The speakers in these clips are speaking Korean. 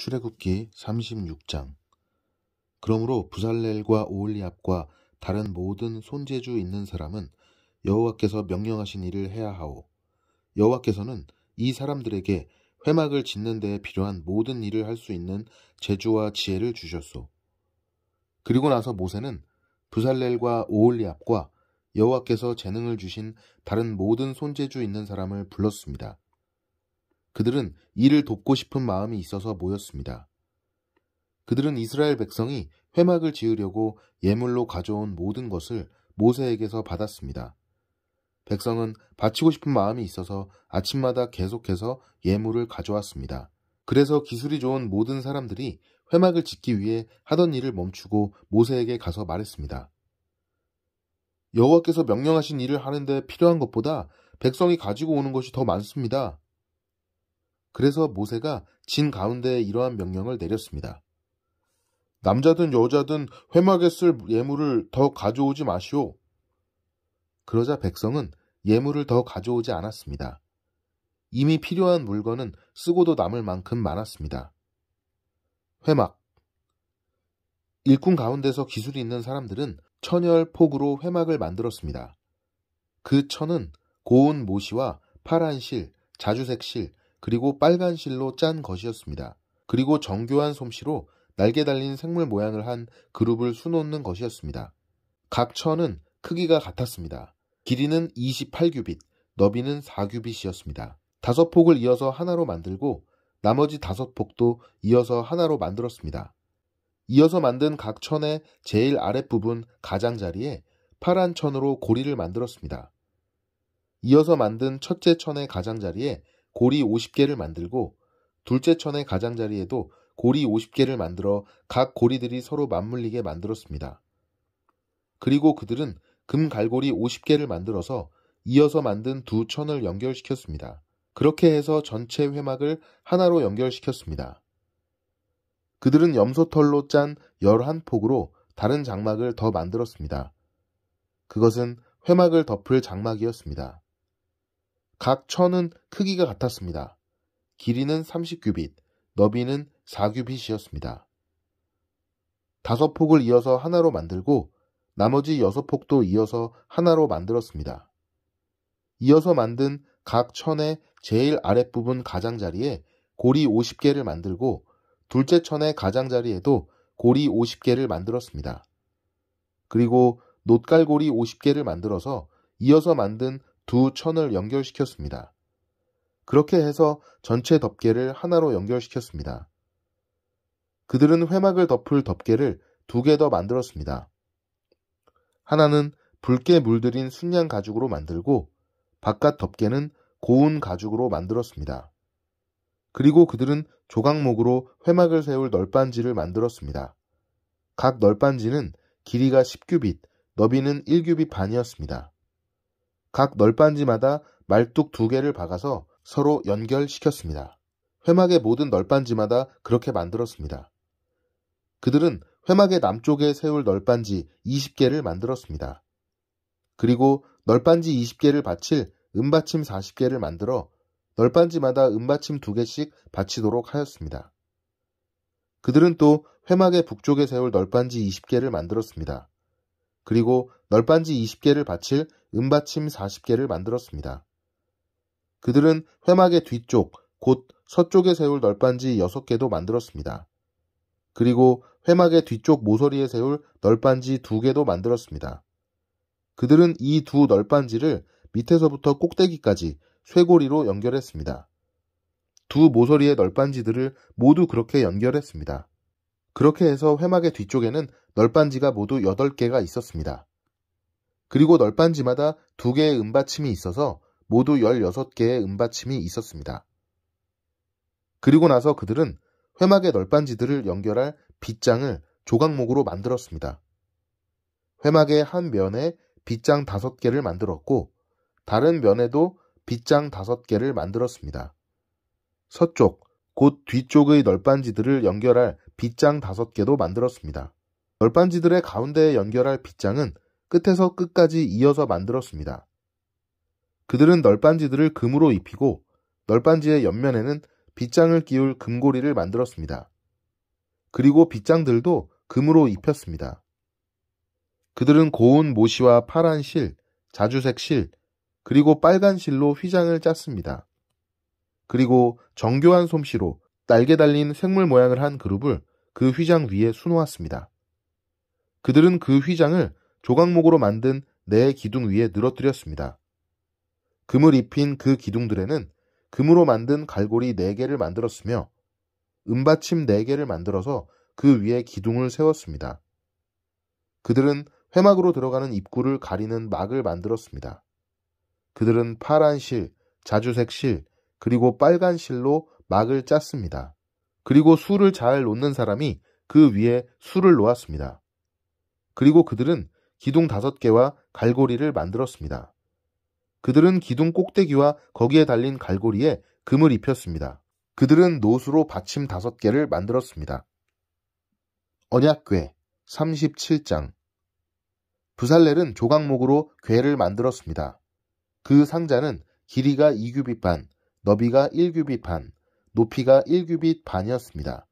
출애굽기 36장. 그러므로 부살렐과 오홀리압과 다른 모든 손재주 있는 사람은 여호와께서 명령하신 일을 해야 하오. 여호와께서는 이 사람들에게 회막을 짓는 데에 필요한 모든 일을 할 수 있는 재주와 지혜를 주셨소. 그리고 나서 모세는 부살렐과 오홀리압과 여호와께서 재능을 주신 다른 모든 손재주 있는 사람을 불렀습니다. 그들은 이를 돕고 싶은 마음이 있어서 모였습니다. 그들은 이스라엘 백성이 회막을 지으려고 예물로 가져온 모든 것을 모세에게서 받았습니다. 백성은 바치고 싶은 마음이 있어서 아침마다 계속해서 예물을 가져왔습니다. 그래서 기술이 좋은 모든 사람들이 회막을 짓기 위해 하던 일을 멈추고 모세에게 가서 말했습니다. 여호와께서 명령하신 일을 하는데 필요한 것보다 백성이 가지고 오는 것이 더 많습니다. 그래서 모세가 진 가운데에 이러한 명령을 내렸습니다. 남자든 여자든 회막에 쓸 예물을 더 가져오지 마시오. 그러자 백성은 예물을 더 가져오지 않았습니다. 이미 필요한 물건은 쓰고도 남을 만큼 많았습니다. 회막. 일꾼 가운데서 기술이 있는 사람들은 천열 폭으로 회막을 만들었습니다. 그 천은 고운 모시와 파란 실, 자주색 실, 그리고 빨간 실로 짠 것이었습니다. 그리고 정교한 솜씨로 날개 달린 생물 모양을 한 그룹을 수놓는 것이었습니다. 각 천은 크기가 같았습니다. 길이는 28규빗, 너비는 4규빗이었습니다. 5폭을 이어서 하나로 만들고 나머지 5폭도 이어서 하나로 만들었습니다. 이어서 만든 각 천의 제일 아랫부분 가장자리에 파란 천으로 고리를 만들었습니다. 이어서 만든 첫째 천의 가장자리에 고리 50개를 만들고 둘째 천의 가장자리에도 고리 50개를 만들어 각 고리들이 서로 맞물리게 만들었습니다. 그리고 그들은 금 갈고리 50개를 만들어서 이어서 만든 두 천을 연결시켰습니다. 그렇게 해서 전체 회막을 하나로 연결시켰습니다. 그들은 염소털로 짠 11폭으로 다른 장막을 더 만들었습니다. 그것은 회막을 덮을 장막이었습니다. 각 천은 크기가 같았습니다. 길이는 30규빗, 너비는 4규빗이었습니다. 5폭을 이어서 하나로 만들고 나머지 6폭도 이어서 하나로 만들었습니다. 이어서 만든 각 천의 제일 아랫부분 가장자리에 고리 50개를 만들고 둘째 천의 가장자리에도 고리 50개를 만들었습니다. 그리고 놋갈고리 50개를 만들어서 이어서 만든 두 천을 연결시켰습니다. 그렇게 해서 전체 덮개를 하나로 연결시켰습니다. 그들은 회막을 덮을 덮개를 2개 더 만들었습니다. 하나는 붉게 물들인 순양 가죽으로 만들고 바깥 덮개는 고운 가죽으로 만들었습니다. 그리고 그들은 조각목으로 회막을 세울 널빤지를 만들었습니다. 각 널빤지는 길이가 10규빗, 너비는 1규빗 반이었습니다. 각 널빤지마다 말뚝 2개를 박아서 서로 연결시켰습니다. 회막의 모든 널빤지마다 그렇게 만들었습니다. 그들은 회막의 남쪽에 세울 널빤지 20개를 만들었습니다. 그리고 널빤지 20개를 받칠 은받침 40개를 만들어 널빤지마다 은받침 2개씩 받치도록 하였습니다. 그들은 또 회막의 북쪽에 세울 널빤지 20개를 만들었습니다. 그리고 널빤지 20개를 받칠 은받침 40개를 만들었습니다. 그들은 회막의 뒤쪽, 곧 서쪽에 세울 널빤지 6개도 만들었습니다. 그리고 회막의 뒤쪽 모서리에 세울 널빤지 2개도 만들었습니다. 그들은 이 두 널빤지를 밑에서부터 꼭대기까지 쇠고리로 연결했습니다. 두 모서리의 널빤지들을 모두 그렇게 연결했습니다. 그렇게 해서 회막의 뒤쪽에는 널빤지가 모두 8개가 있었습니다. 그리고 널빤지마다 2개의 은받침이 있어서 모두 16개의 은받침이 있었습니다. 그리고 나서 그들은 회막의 널빤지들을 연결할 빗장을 조각목으로 만들었습니다. 회막의 한 면에 빗장 5개를 만들었고 다른 면에도 빗장 5개를 만들었습니다. 서쪽, 곧 뒤쪽의 널빤지들을 연결할 빗장 5개도 만들었습니다. 널빤지들의 가운데에 연결할 빗장은 끝에서 끝까지 이어서 만들었습니다. 그들은 널빤지들을 금으로 입히고 널빤지의 옆면에는 빗장을 끼울 금고리를 만들었습니다. 그리고 빗장들도 금으로 입혔습니다. 그들은 고운 모시와 파란 실, 자주색 실, 그리고 빨간 실로 휘장을 짰습니다. 그리고 정교한 솜씨로 날개 달린 생물 모양을 한 그룹을 그 휘장 위에 수놓았습니다. 그들은 그 휘장을 조각목으로 만든 네 기둥 위에 늘어뜨렸습니다. 금을 입힌 그 기둥들에는 금으로 만든 갈고리 4개를 만들었으며 은받침 4개를 만들어서 그 위에 기둥을 세웠습니다. 그들은 회막으로 들어가는 입구를 가리는 막을 만들었습니다. 그들은 파란 실, 자주색 실, 그리고 빨간 실로 막을 짰습니다. 그리고 술을 잘 놓는 사람이 그 위에 술을 놓았습니다. 그리고 그들은 기둥 5개와 갈고리를 만들었습니다. 그들은 기둥 꼭대기와 거기에 달린 갈고리에 금을 입혔습니다. 그들은 노수로 받침 5개를 만들었습니다. 언약궤 37장. 부살렐은 조각목으로 궤를 만들었습니다. 그 상자는 길이가 2규빗 반, 너비가 1규빗 반, 높이가 1규빗 반이었습니다.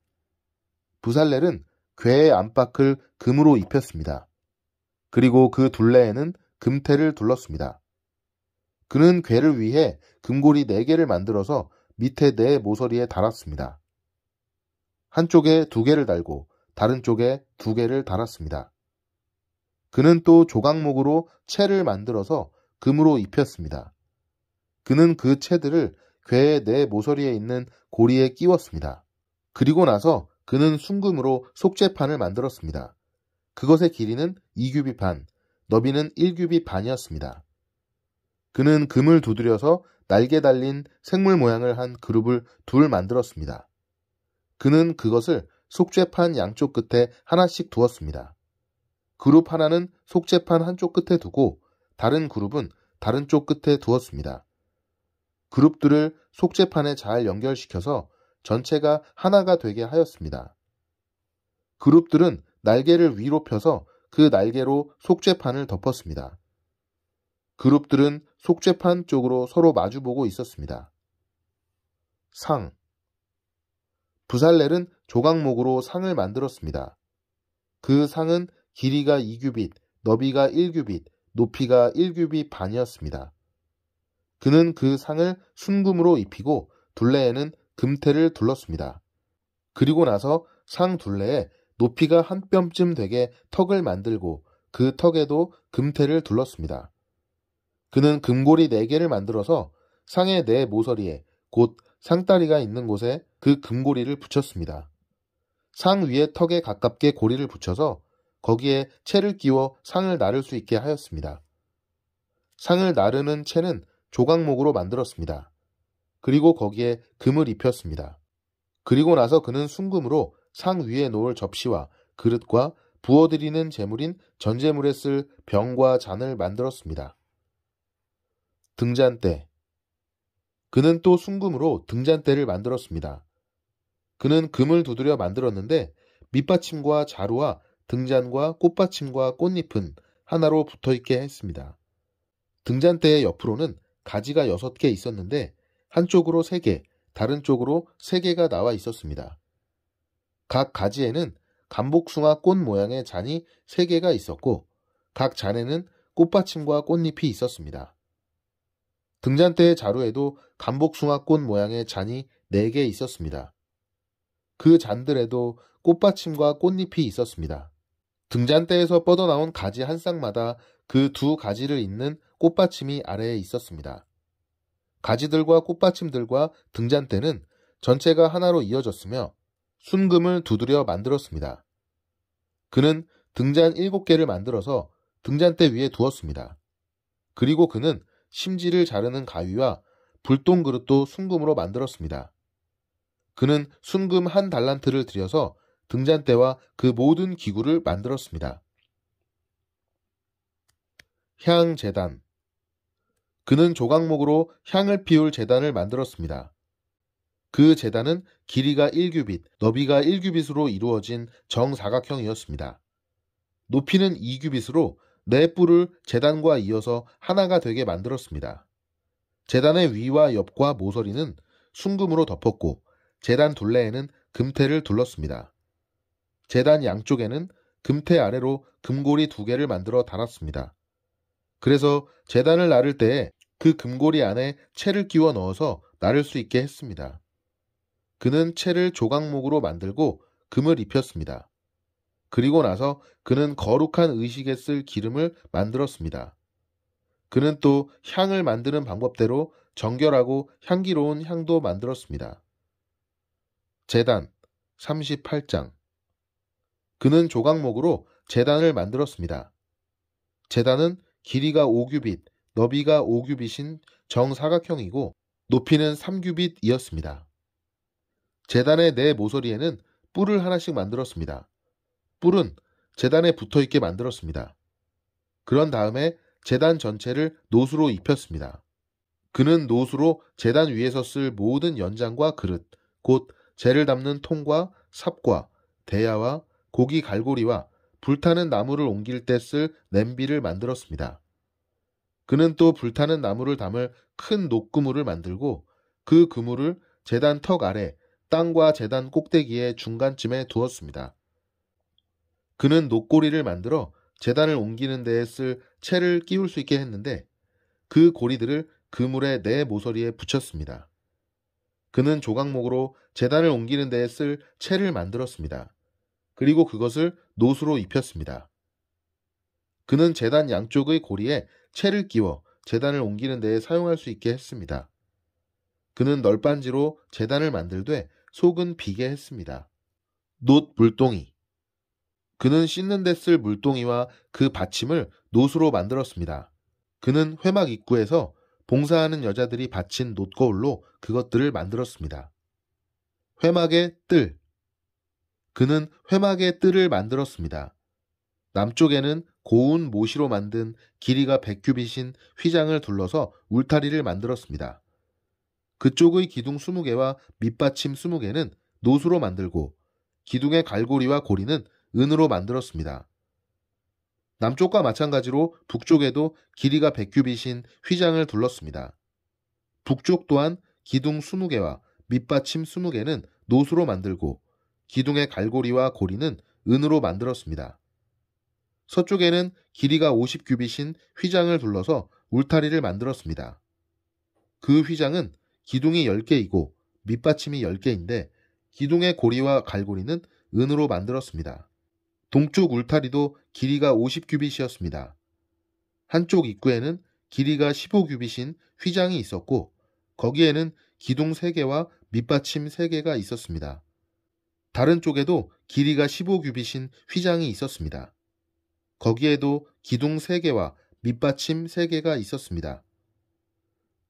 부살렐은 궤의 안팎을 금으로 입혔습니다. 그리고 그 둘레에는 금테를 둘렀습니다. 그는 궤를 위해 금고리 4개를 만들어서 밑에 4 모서리에 달았습니다. 한쪽에 2개를 달고 다른 쪽에 2개를 달았습니다. 그는 또 조각목으로 채를 만들어서 금으로 입혔습니다. 그는 그 채들을 궤의 4 모서리에 있는 고리에 끼웠습니다. 그리고 나서 그는 순금으로 속죄판을 만들었습니다. 그것의 길이는 2규빗 반, 너비는 1규빗 반이었습니다. 그는 금을 두드려서 날개 달린 생물 모양을 한 그룹을 둘 만들었습니다. 그는 그것을 속죄판 양쪽 끝에 하나씩 두었습니다. 그룹 하나는 속죄판 한쪽 끝에 두고 다른 그룹은 다른 쪽 끝에 두었습니다. 그룹들을 속죄판에 잘 연결시켜서 전체가 하나가 되게 하였습니다. 그룹들은 날개를 위로 펴서 그 날개로 속죄판을 덮었습니다. 그룹들은 속죄판 쪽으로 서로 마주보고 있었습니다. 상. 부살렐은 조각목으로 상을 만들었습니다. 그 상은 길이가 2규빗, 너비가 1규빗, 높이가 1규빗 반이었습니다. 그는 그 상을 순금으로 입히고 둘레에는 금테를 둘렀습니다. 그리고 나서 상 둘레에 높이가 한 뼘쯤 되게 턱을 만들고 그 턱에도 금테를 둘렀습니다. 그는 금고리 4개를 만들어서 상의 4 모서리에 곧 상다리가 있는 곳에 그 금고리를 붙였습니다. 상 위에 턱에 가깝게 고리를 붙여서 거기에 채를 끼워 상을 나를 수 있게 하였습니다. 상을 나르는 채는 조각목으로 만들었습니다. 그리고 거기에 금을 입혔습니다. 그리고 나서 그는 순금으로 상 위에 놓을 접시와 그릇과 부어드리는 제물인 전제물에 쓸 병과 잔을 만들었습니다. 등잔대. 그는 또 순금으로 등잔대를 만들었습니다. 그는 금을 두드려 만들었는데 밑받침과 자루와 등잔과 꽃받침과 꽃잎은 하나로 붙어있게 했습니다. 등잔대의 옆으로는 가지가 6개 있었는데 한쪽으로 3개, 다른 쪽으로 3개가 나와 있었습니다. 각 가지에는 감복숭아 꽃 모양의 잔이 3개가 있었고 각 잔에는 꽃받침과 꽃잎이 있었습니다. 등잔대의 자루에도 감복숭아 꽃 모양의 잔이 4개 있었습니다. 그 잔들에도 꽃받침과 꽃잎이 있었습니다. 등잔대에서 뻗어나온 가지 한 쌍마다 그 2 가지를 잇는 꽃받침이 아래에 있었습니다. 가지들과 꽃받침들과 등잔대는 전체가 하나로 이어졌으며 순금을 두드려 만들었습니다. 그는 등잔 7개를 만들어서 등잔대 위에 두었습니다. 그리고 그는 심지를 자르는 가위와 불똥 그릇도 순금으로 만들었습니다. 그는 순금 1 달란트를 들여서 등잔대와 그 모든 기구를 만들었습니다. 향제단. 그는 조각목으로 향을 피울 제단을 만들었습니다. 그 제단은 길이가 1규빗, 너비가 1규빗으로 이루어진 정사각형이었습니다. 높이는 2규빗으로 4뿔을 제단과 이어서 하나가 되게 만들었습니다. 제단의 위와 옆과 모서리는 순금으로 덮었고 제단 둘레에는 금테를 둘렀습니다. 제단 양쪽에는 금태 아래로 금고리 2개를 만들어 달았습니다. 그래서 제단을 나를 때에 그 금고리 안에 채를 끼워 넣어서 나를 수 있게 했습니다. 그는 채를 조각목으로 만들고 금을 입혔습니다. 그리고 나서 그는 거룩한 의식에 쓸 기름을 만들었습니다. 그는 또 향을 만드는 방법대로 정결하고 향기로운 향도 만들었습니다. 제단 38장. 그는 조각목으로 제단을 만들었습니다. 제단은 길이가 5규빗, 너비가 5규빗인 정사각형이고 높이는 3규빗이었습니다. 제단의 네 모서리에는 뿔을 하나씩 만들었습니다. 뿔은 제단에 붙어있게 만들었습니다. 그런 다음에 제단 전체를 노수로 입혔습니다. 그는 노수로 제단 위에서 쓸 모든 연장과 그릇, 곧 재를 담는 통과 삽과 대야와 고기 갈고리와 불타는 나무를 옮길 때 쓸 냄비를 만들었습니다. 그는 또 불타는 나무를 담을 큰 녹그물을 만들고 그 그물을 제단 턱 아래 땅과 제단 꼭대기의 중간쯤에 두었습니다. 그는 녹고리를 만들어 제단을 옮기는 데에 쓸 채를 끼울 수 있게 했는데 그 고리들을 그물의 네 모서리에 붙였습니다. 그는 조각목으로 제단을 옮기는 데에 쓸 채를 만들었습니다. 그리고 그것을 노수로 입혔습니다. 그는 제단 양쪽의 고리에 채를 끼워 제단을 옮기는 데에 사용할 수 있게 했습니다. 그는 널빤지로 제단을 만들되 속은 비게 했습니다. 놋 물동이. 그는 씻는 데 쓸 물동이와 그 받침을 놋으로 만들었습니다. 그는 회막 입구에서 봉사하는 여자들이 받친 놋거울로 그것들을 만들었습니다. 회막의 뜰. 그는 회막의 뜰을 만들었습니다. 남쪽에는 고운 모시로 만든 길이가 100규빗인 휘장을 둘러서 울타리를 만들었습니다. 그쪽의 기둥 20개와 밑받침 20개는 놋으로 만들고 기둥의 갈고리와 고리는 은으로 만들었습니다. 남쪽과 마찬가지로 북쪽에도 길이가 100규빗인 휘장을 둘렀습니다. 북쪽 또한 기둥 20개와 밑받침 20개는 놋으로 만들고 기둥의 갈고리와 고리는 은으로 만들었습니다. 서쪽에는 길이가 50규빗인 휘장을 둘러서 울타리를 만들었습니다. 그 휘장은 기둥이 10개이고 밑받침이 10개인데 기둥의 고리와 갈고리는 은으로 만들었습니다. 동쪽 울타리도 길이가 50규빗이었습니다. 한쪽 입구에는 길이가 15규빗인 휘장이 있었고 거기에는 기둥 3개와 밑받침 3개가 있었습니다. 다른 쪽에도 길이가 15규빗인 휘장이 있었습니다. 거기에도 기둥 3개와 밑받침 3개가 있었습니다.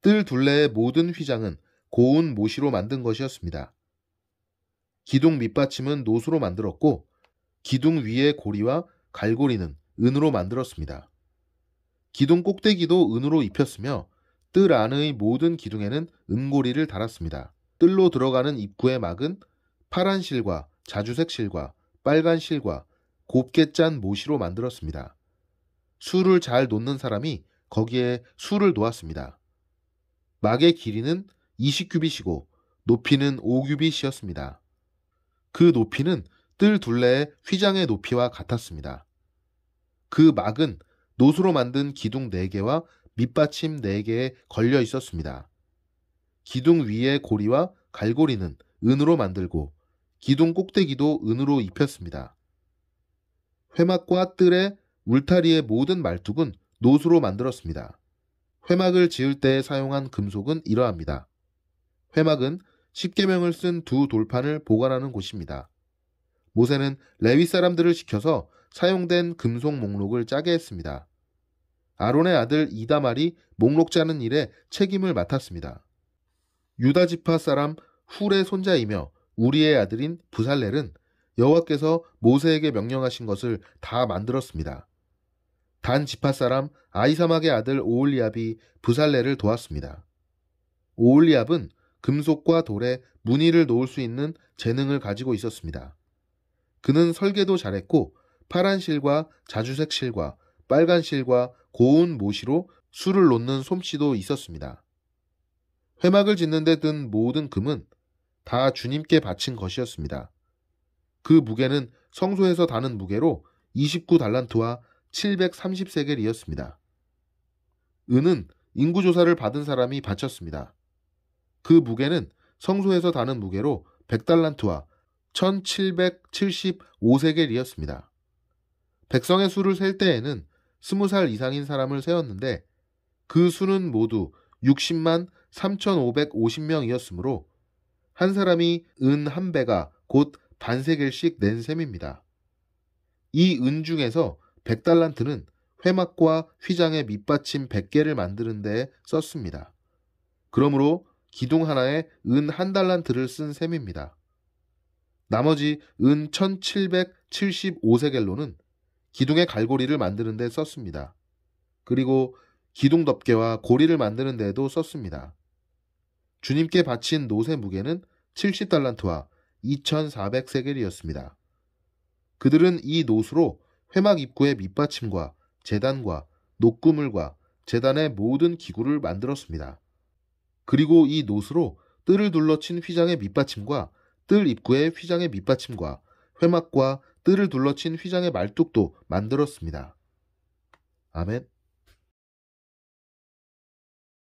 뜰 둘레의 모든 휘장은 고운 모시로 만든 것이었습니다. 기둥 밑받침은 놋으로 만들었고 기둥 위의 고리와 갈고리는 은으로 만들었습니다. 기둥 꼭대기도 은으로 입혔으며 뜰 안의 모든 기둥에는 은고리를 달았습니다. 뜰로 들어가는 입구의 막은 파란 실과 자주색 실과 빨간 실과 곱게 짠 모시로 만들었습니다. 술을 잘 놓는 사람이 거기에 술을 놓았습니다. 막의 길이는 20규빗이고 높이는 5규빗이었습니다. 그 높이는 뜰 둘레의 휘장의 높이와 같았습니다. 그 막은 놋으로 만든 기둥 4개와 밑받침 4개에 걸려 있었습니다. 기둥 위의 고리와 갈고리는 은으로 만들고 기둥 꼭대기도 은으로 입혔습니다. 회막과 뜰의 울타리의 모든 말뚝은 놋으로 만들었습니다. 회막을 지을 때 사용한 금속은 이러합니다. 회막은 십계명을 쓴 2 돌판을 보관하는 곳입니다. 모세는 레위 사람들을 시켜서 사용된 금속 목록을 짜게 했습니다. 아론의 아들 이다말이 목록 짜는 일에 책임을 맡았습니다. 유다 지파 사람 훌의 손자이며 우리의 아들인 부살렐은 여호와께서 모세에게 명령하신 것을 다 만들었습니다. 단 지파 사람 아히사막의 아들 오홀리압이 부살렐을 도왔습니다. 오홀리압은 금속과 돌에 무늬를 놓을 수 있는 재능을 가지고 있었습니다. 그는 설계도 잘했고 파란 실과 자주색 실과 빨간 실과 고운 모시로 술을 놓는 솜씨도 있었습니다. 회막을 짓는 데 든 모든 금은 다 주님께 바친 것이었습니다. 그 무게는 성소에서 다는 무게로 29달란트와 730세겔이었습니다. 은은 인구조사를 받은 사람이 바쳤습니다. 그 무게는 성소에서 다는 무게로 100달란트와 1775세겔이었습니다. 백성의 수를 셀 때에는 20살 이상인 사람을 세었는데 그 수는 모두 60만 3,550명이었으므로 한 사람이 은 한 배가 곧 반세겔씩 낸 셈입니다. 이 은 중에서 100달란트는 회막과 휘장의 밑받침 100개를 만드는 데 썼습니다. 그러므로 기둥 하나에 은 1달란트를 쓴 셈입니다. 나머지 은 1775세겔로는 기둥의 갈고리를 만드는 데 썼습니다. 그리고 기둥 덮개와 고리를 만드는 데도 썼습니다. 주님께 바친 놋의 무게는 70달란트와 2400세겔이었습니다. 그들은 이 놋으로 회막 입구의 밑받침과 제단과 녹구물과 제단의 모든 기구를 만들었습니다. 그리고 이 놋으로 뜰을 둘러친 휘장의 밑받침과 뜰 입구의 휘장의 밑받침과 회막과 뜰을 둘러친 휘장의 말뚝도 만들었습니다. 아멘.